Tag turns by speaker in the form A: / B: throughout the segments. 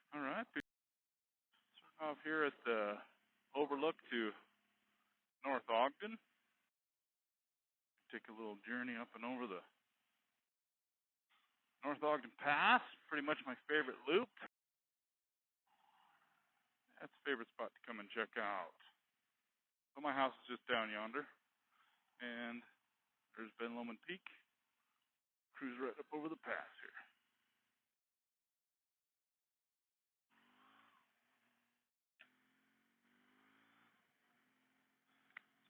A: All right, starting off here at the overlook to North Ogden. Take a little journey up and over the North Ogden Pass, pretty much my favorite loop. That's a favorite spot to come and check out. So my house is just down yonder, and there's Ben Lomond Peak. Cruise right up over the pass here.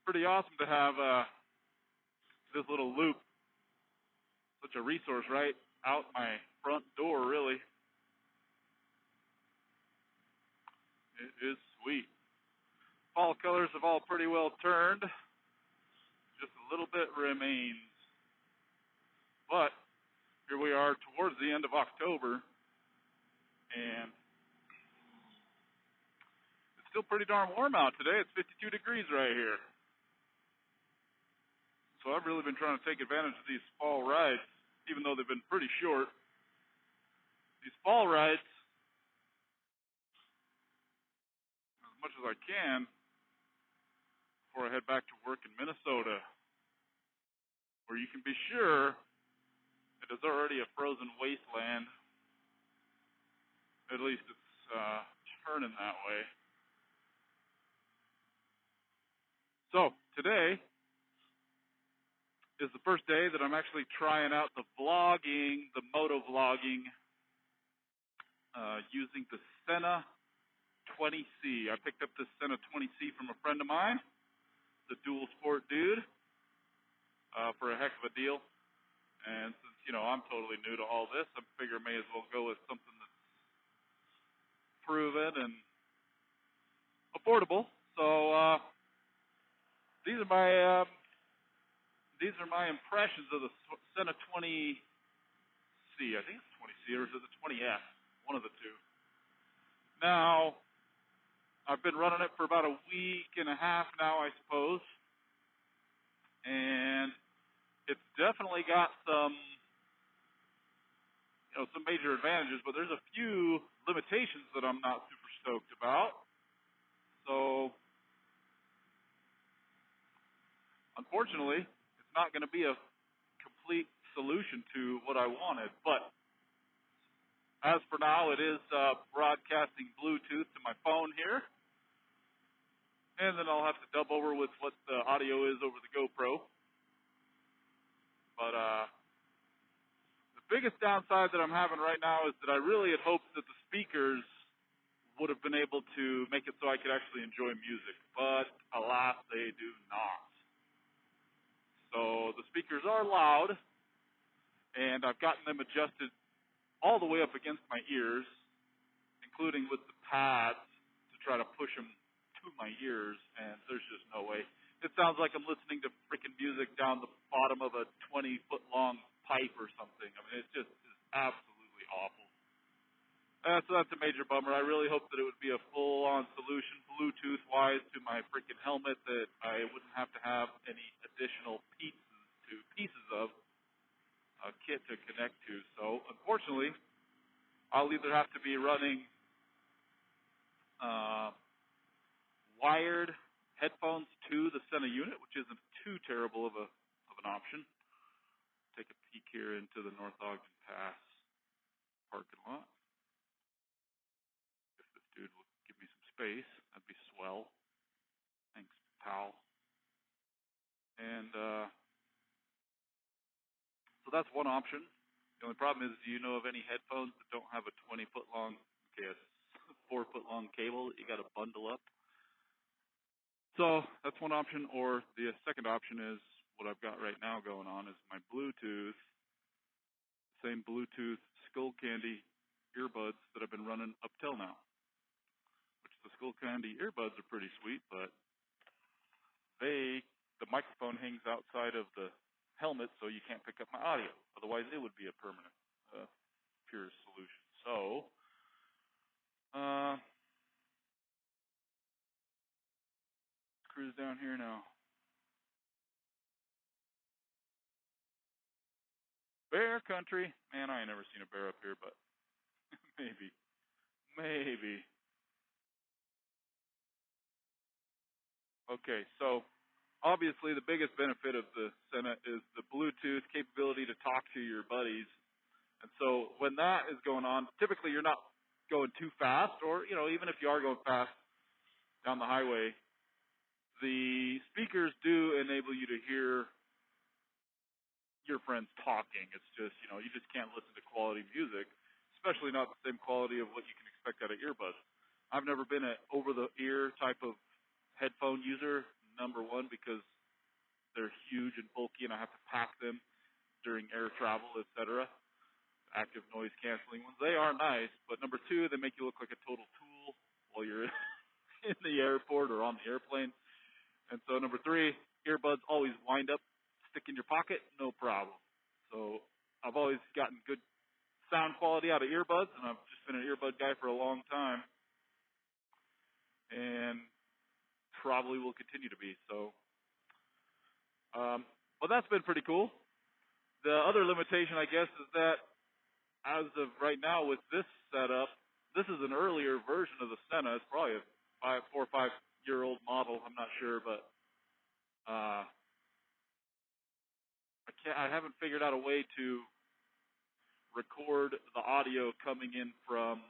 A: It's pretty awesome to have this little loop, such a resource right out my front door, really. It is sweet. Fall colors have all pretty well turned. Just a little bit remains. But here we are towards the end of October, and it's still pretty darn warm out today. It's 52 degrees right here. So I've really been trying to take advantage of these fall rides, even though they've been pretty short. These fall rides, as much as I can, before I head back to work in Minnesota, where you can be sure it is already a frozen wasteland. At least it's turning that way. So today is the first day that I'm actually trying out the vlogging, the moto vlogging, using the Sena 20C. I picked up this Sena 20C from a friend of mine, the dual sport dude, for a heck of a deal. And since, I'm totally new to all this, I figure I may as well go with something that's proven and affordable. So these are my impressions of the Sena 20C. I think it's 20C, or is it the 20S? One of the two. Now, I've been running it for about a week and a half now, I suppose. And it's definitely got some major advantages, but there's a few limitations that I'm not super stoked about. So, unfortunately, it's not going to be a complete solution to what I wanted. But as for now, it is broadcasting Bluetooth to my phone here. And then I'll have to dub over with what the audio is over the GoPro. But the biggest downside that I'm having right now is that I really had hoped that the speakers would have been able to make it so I could actually enjoy music. But alas, they do not. So the speakers are loud, and I've gotten them adjusted all the way up against my ears, including with the pads to try to push them to my ears, and there's just no way. It sounds like I'm listening to freaking music down the bottom of a 20-foot-long pipe or something. I mean, it just is absolutely awful. So that's a major bummer. I really hope that it would be a full-on solution, Bluetooth-wise, to my freaking helmet, that I wouldn't have to have any additional pieces of a kit to connect to. So, unfortunately, I'll either have to be running wired headphones to the Sena unit, which isn't too terrible of an option. Take a peek here into the North Ogden Pass parking lot. If this dude will give me some space, that'd be swell. Thanks, pal. And so that's one option. The only problem is, do you know of any headphones that don't have a 20-foot-long, a 4-foot-long cable that you got to bundle up? So that's one option. Or the second option is what I've got right now going on is my Bluetooth, same Bluetooth Skull Candy earbuds that I've been running up till now. Which the Skull Candy earbuds are pretty sweet, but the microphone hangs outside of the helmet, so you can't pick up my audio. Otherwise, it would be a permanent, pure solution. So, cruise down here now. Bear country. Man, I ain't never seen a bear up here, but maybe Maybe. Okay, so obviously the biggest benefit of the Sena is the Bluetooth capability to talk to your buddies. And so when that is going on, typically you're not going too fast, or, you know, even if you are going fast down the highway, the speakers do enable you to hear your friends talking. It's just, you know, you just can't listen to quality music, especially not the same quality of what you can expect out of earbuds. I've never been an over-the-ear type of headphone user, number one, because they're huge and bulky and I have to pack them during air travel, etc. Active noise canceling ones. They are nice, but number two, they make you look like a total tool while you're in the airport or on the airplane. And so number three, earbuds always wind up, stick in your pocket, no problem. So I've always gotten good sound quality out of earbuds, and I've just been an earbud guy for a long time, and probably will continue to be. So, well, that's been pretty cool. The other limitation, I guess, is that as of right now with this setup, this is an earlier version of the Sena. It's probably a 4 or 5 year old model. I'm not sure, but I haven't figured out a way to record the audio coming in from,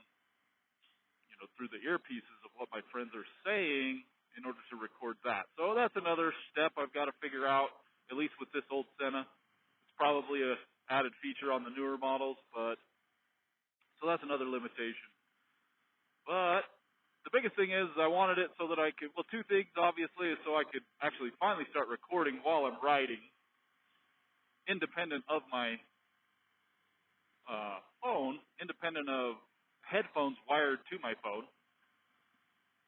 A: you know, through the earpieces of what my friends are saying in order to record that. So that's another step I've got to figure out, at least with this old Sena. It's probably a added feature on the newer models, but so that's another limitation. But the biggest thing is I wanted it so that I could, well, two things obviously, is so I could actually finally start recording while I'm riding, independent of my phone, independent of headphones wired to my phone.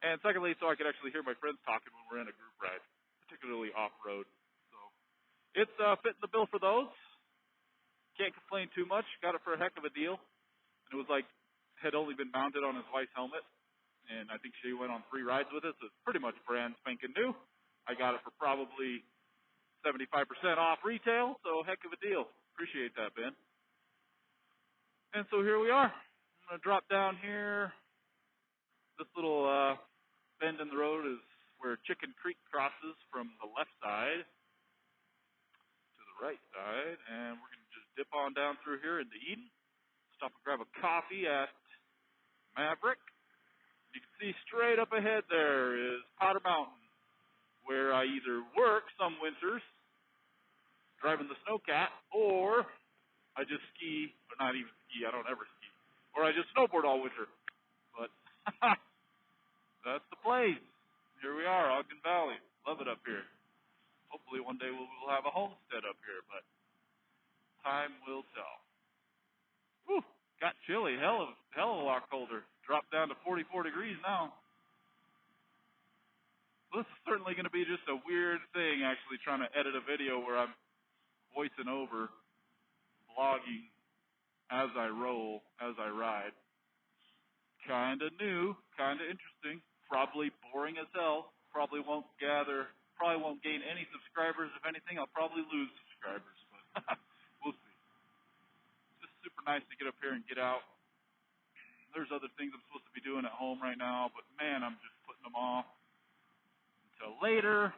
A: And secondly, so I could actually hear my friends talking when we're in a group ride, particularly off-road. So it's fitting the bill for those. Can't complain too much. Got it for a heck of a deal. And it was like, had only been mounted on his wife's helmet. And I think she went on 3 rides with it, so it's pretty much brand spanking new. I got it for probably 75% off retail, so heck of a deal. Appreciate that, Ben. And so here we are. I'm going to drop down here. This little bend in the road is where Chicken Creek crosses from the left side to the right side. And we're going to just dip on down through here into Eden. Stop and grab a coffee at Maverick. You can see straight up ahead there is Powder Mountain, where I either work some winters driving the Snowcat, or I just ski, or not even ski, I don't ever ski, or I just snowboard all winter. But that's the place. Here we are, Ogden Valley. Love it up here. Hopefully one day we'll have a homestead up here, but time will tell. Whew, got chilly. Hell of a lot colder. Dropped down to 44 degrees now. This is certainly going to be just a weird thing, actually, trying to edit a video where I'm voicing over, vlogging as I roll, as I ride. Kind of new, kind of interesting, probably boring as hell. Probably won't gain any subscribers. If anything, I'll probably lose subscribers, but we'll see. It's just super nice to get up here and get out. There's other things I'm supposed to be doing at home right now, but man, I'm just putting them off until later.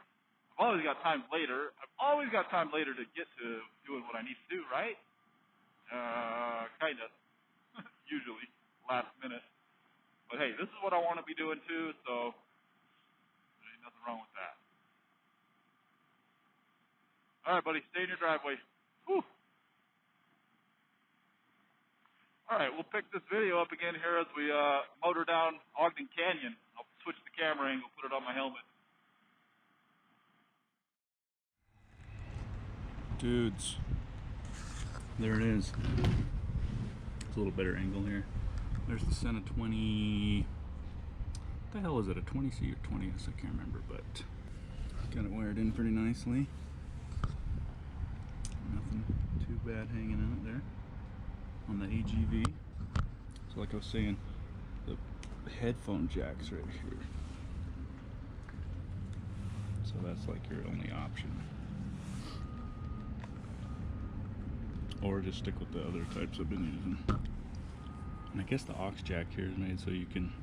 A: I've always got time later to get to doing what I need to do, right? Kind of. Usually, last minute. But hey, this is what I want to be doing too, so there ain't nothing wrong with that. All right, buddy, stay in your driveway. Whew. All right, we'll pick this video up again here as we motor down Ogden Canyon. I'll switch the camera angle, put it on my helmet. Dudes, there it is. It's a little better angle here. There's the Sena 20. What the hell is it? A 20C or 20S? I can't remember, but got it wired in pretty nicely. Nothing too bad hanging out there on the AGV. So like I was saying, the headphone jack's right here. So that's like your only option. Or just stick with the other types I've been using.
B: And I guess the aux jack here is made so you can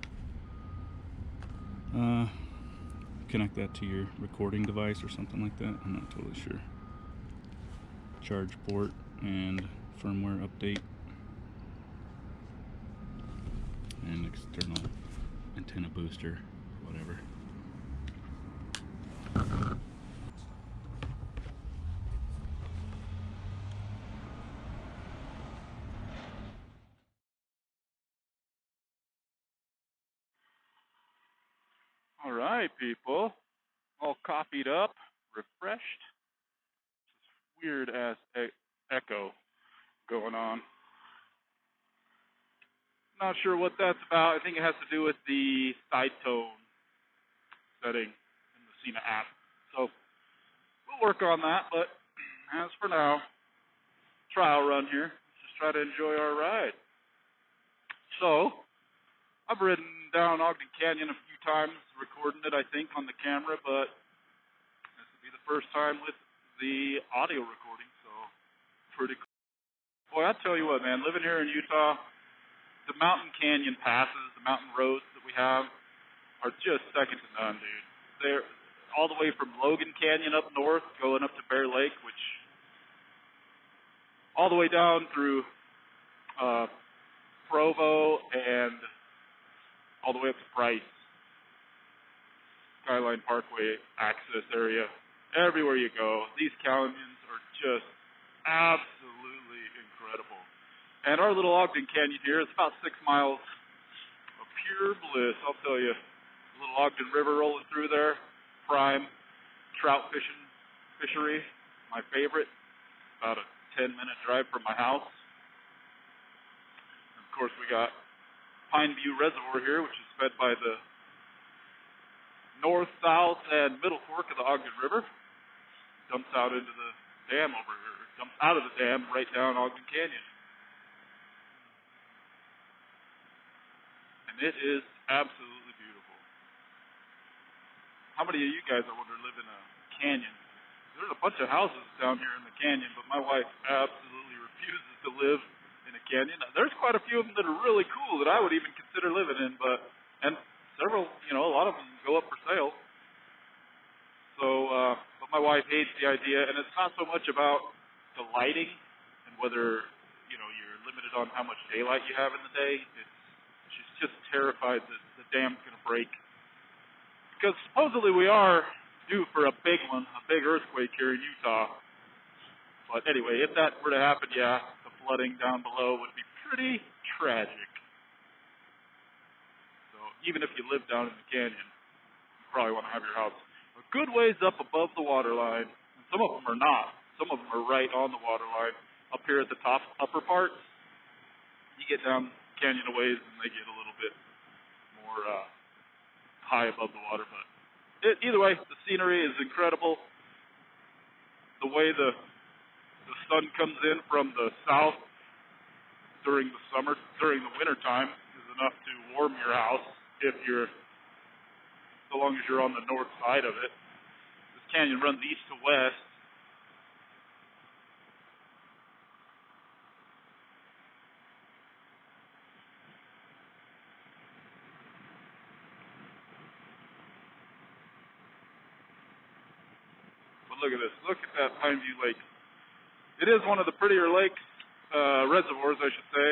B: connect that to your recording device or something like that. I'm not totally sure. Charge port and firmware update. And external antenna booster, whatever.
A: All right, people. All copied up, refreshed. Weird ass echo going on. Not sure what that's about. I think it has to do with the side tone setting in the Sena app. So we'll work on that, but as for now, trial run here. Let's just try to enjoy our ride. So I've ridden down Ogden Canyon a few times, recording it, I think, on the camera, but this will be the first time with the audio recording, so pretty cool. Boy, I tell you what, man, living here in Utah, the mountain canyon passes, the mountain roads that we have are just second to none, dude. They're all the way from Logan Canyon up north, going up to Bear Lake, which all the way down through Provo and all the way up to Price, Skyline Parkway access area. Everywhere you go, these canyons are just absolutely incredible. And our little Ogden Canyon here is about 6 miles of pure bliss, I'll tell you. The little Ogden River rolling through there, prime trout fishery, my favorite. About a 10-minute drive from my house. And of course, we got Pineview Reservoir here, which is fed by the north, south, and middle fork of the Ogden River. Dumps out into the dam over here. Dumps out of the dam right down Ogden Canyon. And it is absolutely beautiful. How many of you guys, I wonder, live in a canyon? There's a bunch of houses down here in the canyon, but my wife absolutely refuses to live in a canyon. There's quite a few of them that are really cool that I would even consider living in, and several, a lot of them go up for sale. So, but my wife hates the idea, and it's not so much about the lighting and whether, you're limited on how much daylight you have in the day. She's just terrified that the dam's going to break. Because supposedly we are due for a big one, a big earthquake here in Utah. But anyway, if that were to happen, yeah, the flooding down below would be pretty tragic. So even if you live down in the canyon, you probably want to have your house a good ways up above the water line. And some of them are not. Some of them are right on the water line. Up here at the top, upper part, you get down canyon a ways and they get a little bit more high above the water. But either way, the scenery is incredible. The way the sun comes in from the south during the winter time is enough to warm your house so long as you're on the north side of it. This canyon runs east to west. But look at this. Look at that Pineview Lake. It is one of the prettier lakes, reservoirs, I should say,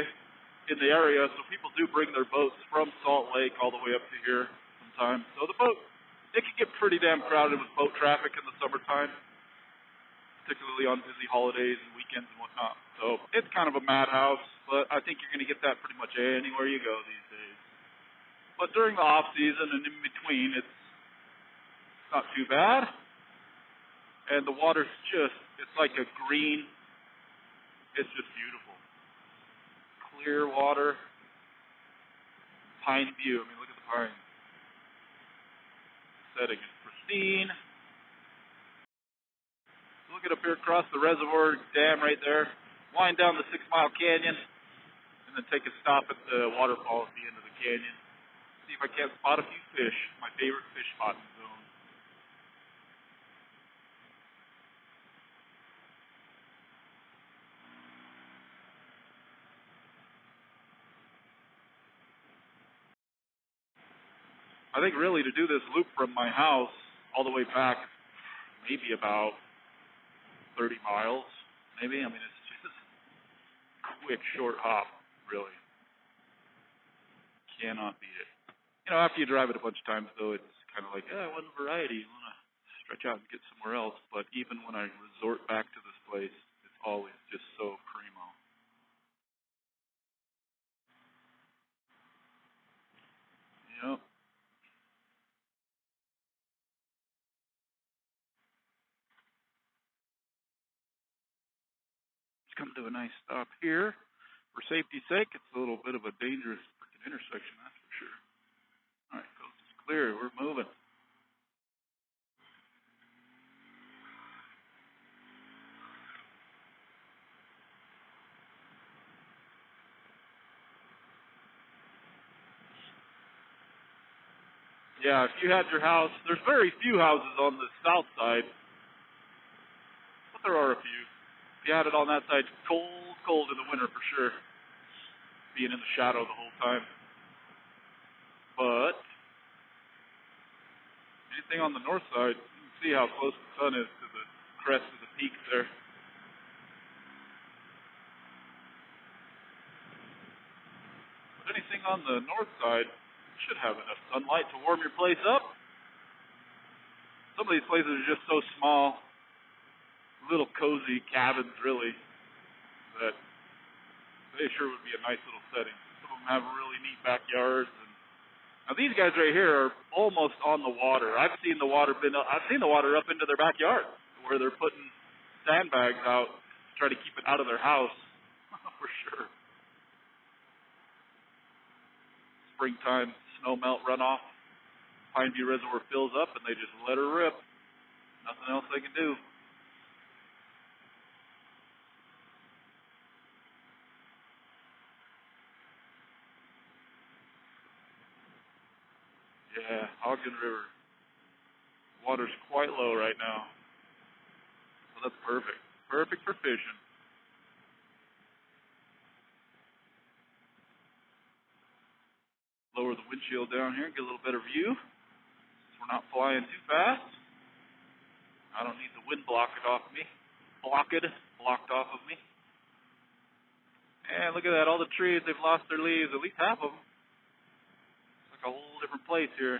A: in the area. So people do bring their boats from Salt Lake all the way up to here sometimes. So it can get pretty damn crowded with boat traffic in the summertime, particularly on busy holidays and weekends and whatnot. So it's kind of a madhouse, but I think you're going to get that pretty much anywhere you go these days. But during the off season and in between, it's not too bad. And the water's it's like a green. It's just beautiful. Clear water. Pine view. I mean, look at the pines. Setting is pristine. Look at up here across the reservoir dam right there. Wind down the 6 Mile Canyon, and then take a stop at the waterfall at the end of the canyon. See if I can't spot a few fish. My favorite fish spotting zone. I think really to do this loop from my house all the way back, maybe about 30 miles, maybe. I mean, it's just a quick, short hop, really. Cannot beat it. You know, after you drive it a bunch of times, though, it's kind of like, I want variety. I want to stretch out and get somewhere else. But even when I resort back to this place, it's always just so primo. Yep. Just come to a nice stop here. For safety's sake, it's a little bit of a dangerous freaking intersection, that's for sure. All right, coast is clear. We're moving. Yeah, if you had your house, there's very few houses on the south side, but there are a few. If you had it on that side, cold, cold in the winter for sure, being in the shadow the whole time. But anything on the north side, you can see how close the sun is to the crest of the peaks there. But anything on the north side should have enough sunlight to warm your place up. Some of these places are just so small, little cozy cabins really, that they sure would be a nice little setting. Some of them have really neat backyards. And now these guys right here are almost on the water. I've seen the water up into their backyard where they're putting sandbags out to try to keep it out of their house. For sure. Springtime snow melt runoff. Pineview Reservoir fills up and they just let her rip. Nothing else they can do. Yeah, Ogden River. Water's quite low right now. So that's perfect. Perfect for fishing. Lower the windshield down here, get a little better view. So we're not flying too fast. I don't need the wind blocked off of me. Blocked off of me. And look at that, all the trees, they've lost their leaves, at least half of them. It's like a whole different place here.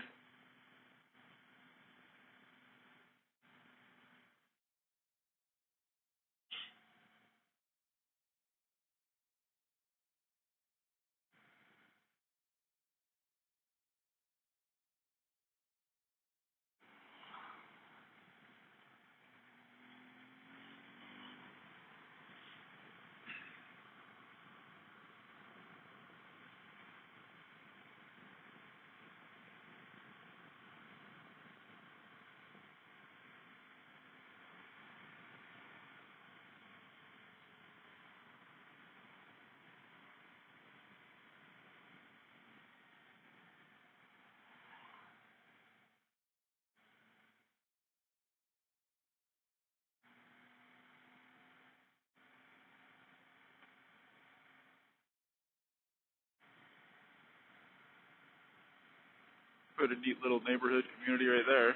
A: Pretty neat little neighborhood community right there.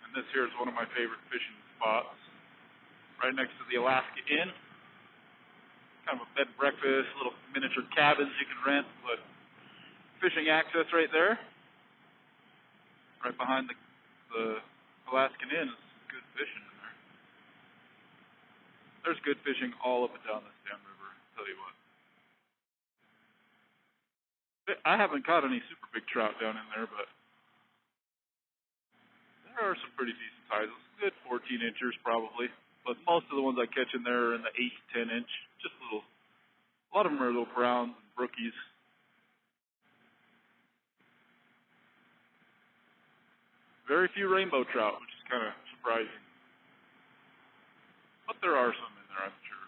A: And this here is one of my favorite fishing spots. Right next to the Alaska Inn. Kind of a bed and breakfast, little miniature cabins you can rent, but fishing access right there. Right behind the Alaskan Inn is good fishing in there. There's good fishing all up and down this damn river, I'll tell you what. I haven't caught any super big trout down in there, but there are some pretty decent sizes. Good 14 inchers probably, but most of the ones I catch in there are in the 8 to 10 inch. Just little, a lot of them are little browns and brookies. Very few rainbow trout, which is kind of surprising. But there are some in there, I'm sure.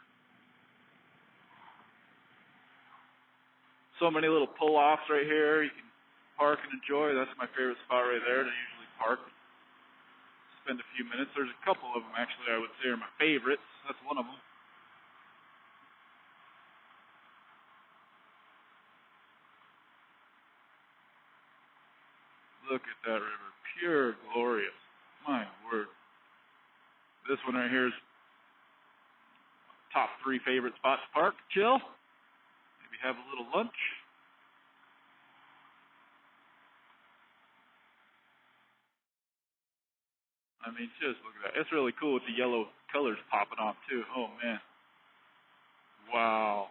A: So many little pull-offs right here. You can park and enjoy. That's my favorite spot right there to usually park. Spend a few minutes. There's a couple of them, actually, I would say are my favorites. That's one of them. Look at that river. Pure glorious. My word. This one right here is top 3 favorite spots to park, chill, maybe have a little lunch. I mean, just look at that. It's really cool with the yellow colors popping off too. Oh man. Wow.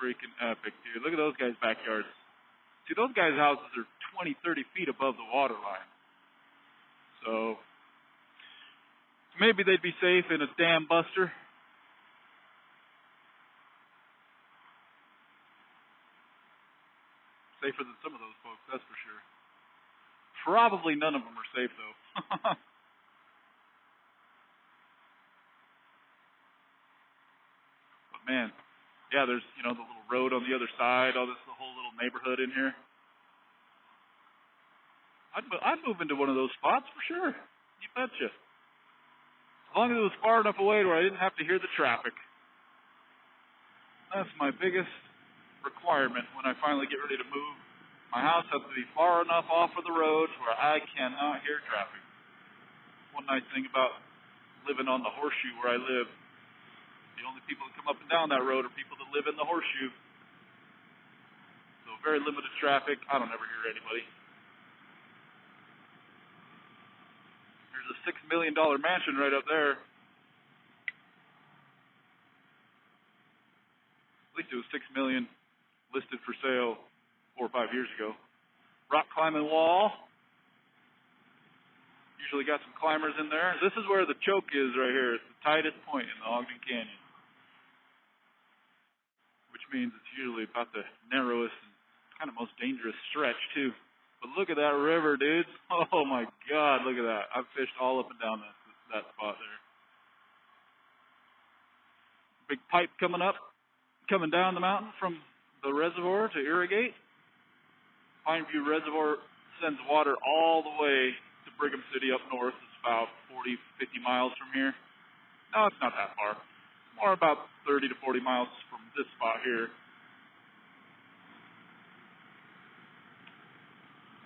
A: Freaking epic, dude. Look at those guys' backyards. See, those guys' houses are 20, 30 feet above the water line. So maybe they'd be safe in a dam buster. Safer than some of those folks, that's for sure. Probably none of them are safe, though. But man, yeah, there's, the little road on the other side, the whole little neighborhood in here. I'd move into one of those spots for sure. You betcha. As long as it was far enough away where I didn't have to hear the traffic. That's my biggest requirement when I finally get ready to move. My house has to be far enough off of the road where I cannot hear traffic. One nice thing about living on the horseshoe where I live, the only people that come up and down that road are people that live in the horseshoe. So very limited traffic. I don't ever hear anybody. There's a $6 million mansion right up there. At least it was $6 million listed for sale 4 or 5 years ago. Rock climbing wall. Usually got some climbers in there. This is where the choke is right here. It's the tightest point in the Ogden Canyon, which means it's usually about the narrowest and kind of most dangerous stretch too. But look at that river, dudes. Oh my God, look at that. I've fished all up and down that spot there. Big pipe coming down the mountain from the reservoir to irrigate. Pineview Reservoir sends water all the way to Brigham City up north. It's about 40, 50 miles from here. No, it's not that far. It's more about 30 to 40 miles from this spot here.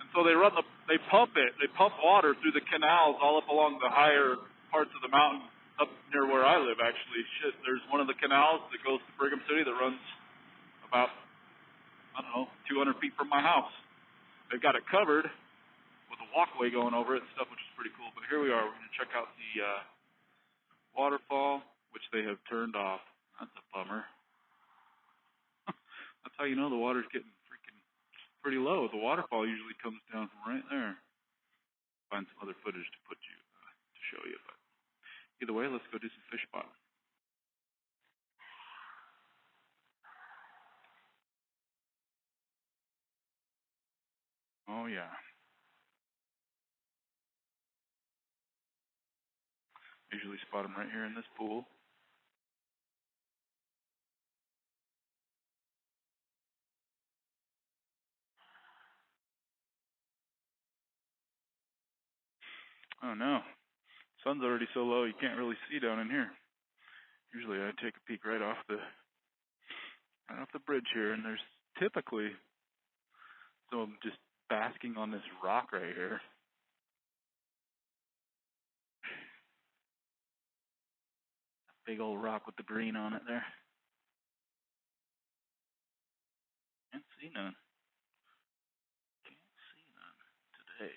A: And so they pump it. They pump water through the canals all up along the higher parts of the mountain up near where I live, actually. There's one of the canals that goes to Brigham City that runs about, 200 feet from my house. They've got it covered with a walkway going over it and stuff, which is pretty cool. But here we are. We're going to check out the waterfall, which they have turned off. That's a bummer. That's how you know the water's getting freaking pretty low. The waterfall usually comes down from right there. Find some other footage to show you. But either way, let's go do some fish spotting. Oh yeah. Usually spot them right here in this pool. Oh no. Sun's already so low you can't really see down in here. Usually I take a peek right off the bridge here, and there's typically some of them just basking on this rock right here. Big old rock with the green on it there. Can't see none. Today.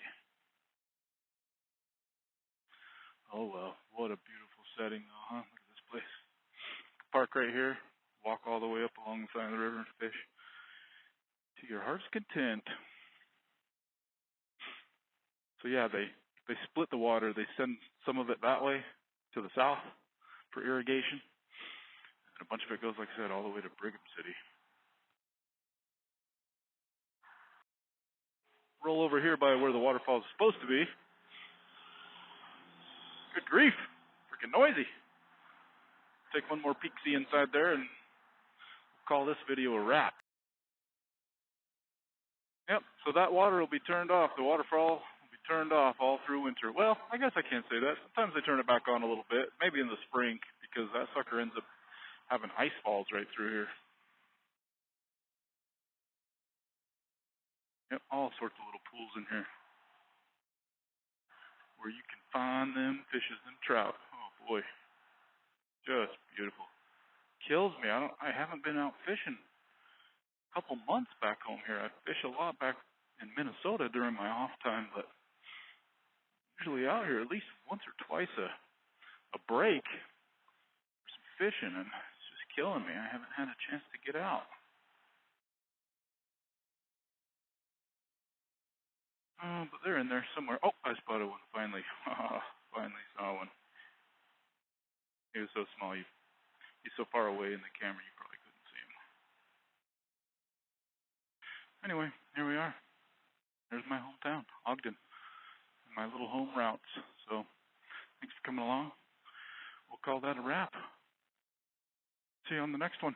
A: Oh well, what a beautiful setting though, huh? Look at this place. Park right here, walk all the way up along the side of the river and fish to your heart's content. So yeah, they split the water. They send some of it that way to the south for irrigation, and a bunch of it goes, like I said, all the way to Brigham City. Roll over here by where the waterfall is supposed to be. Good grief, freaking noisy. Take one more peek-see inside there, and we'll call this video a wrap. Yep, so that water will be turned off. The waterfall will be turned off all through winter. Well, I guess I can't say that. Sometimes they turn it back on a little bit, maybe in the spring, because that sucker ends up having ice falls right through here. Yep, all sorts of little pools in here where you can find them fishes, them trout. Oh boy, just beautiful. Kills me. I haven't been out fishing a couple months back home here. I fish a lot back in Minnesota during my off time, but usually out here at least once or twice a break for some fishing, and it's just killing me. I haven't had a chance to get out. Oh, but they're in there somewhere. Oh, I spotted one finally. Finally saw one. He was so small. He's so far away in the camera you probably couldn't see him. Anyway, here we are. There's my hometown, Ogden, and my little home routes. So thanks for coming along. We'll call that a wrap. See you on the next one.